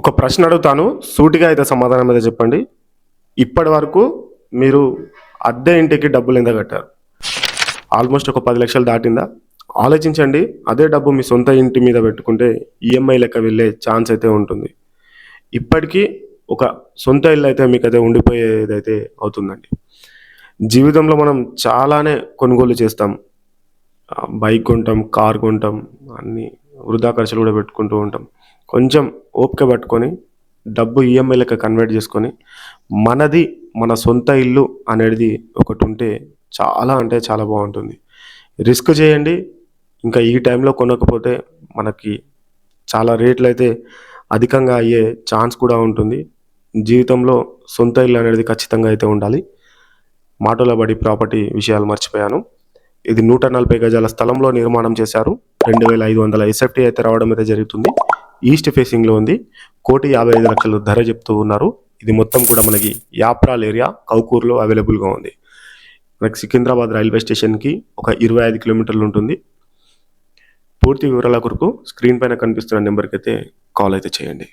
ఒక ప్రశ్న అడుగుతాను. సూటిగా అయితే సమాధానం అయితే చెప్పండి. ఇప్పటి వరకు మీరు అద్దె ఇంటికి డబ్బులు ఎంత కట్టారు? ఆల్మోస్ట్ ఒక 10,00,000 దాటిందా? ఆలోచించండి. అదే డబ్బు మీ సొంత ఇంటి మీద పెట్టుకుంటే ఈఎంఐ లెక్క వెళ్ళే ఛాన్స్ అయితే ఉంటుంది. ఇప్పటికీ ఒక సొంత ఇల్లు అయితే మీకైతే ఉండిపోయేదైతే అవుతుందండి. జీవితంలో మనం చాలానే కొనుగోలు చేస్తాం. బైక్ కొంటాం, కార్ కొంటాం, అన్నీ వృధా ఖర్చులు కూడా పెట్టుకుంటూ ఉంటాం. కొంచెం ఓపిక పట్టుకొని డబ్బు ఈఎంఐ లెక్క కన్వర్ట్ చేసుకొని మనది మన సొంత ఇల్లు అనేది ఒకటి ఉంటే చాలా అంటే చాలా బాగుంటుంది. రిస్క్ చేయండి. ఇంకా ఈ టైంలో కొనకపోతే మనకి చాలా రేట్లు అయితే అధికంగా అయ్యే ఛాన్స్ కూడా ఉంటుంది. జీవితంలో సొంత ఇల్లు అనేది ఖచ్చితంగా అయితే ఉండాలి. మాటల బడి ప్రాపర్టీ విషయాలు మర్చిపోయాను. ఇది 140 గజాల స్థలంలో నిర్మాణం చేశారు. 2,500 ఎస్ఎఫ్టీ అయితే రావడం అయితే జరుగుతుంది. ఈస్ట్ ఫేసింగ్లో ఉంది. 1,55,00,000 ధర చెప్తూ ఉన్నారు. ఇది మొత్తం కూడా మనకి యాప్రాల్ ఏరియా కౌకూర్లో అవైలబుల్గా ఉంది. మనకి సికింద్రాబాద్ రైల్వే స్టేషన్కి ఒక 25 కిలోమీటర్లు ఉంటుంది. పూర్తి వివరాల కొరకు స్క్రీన్ పైన కనిపిస్తున్న నెంబర్కి అయితే కాల్ అయితే చేయండి.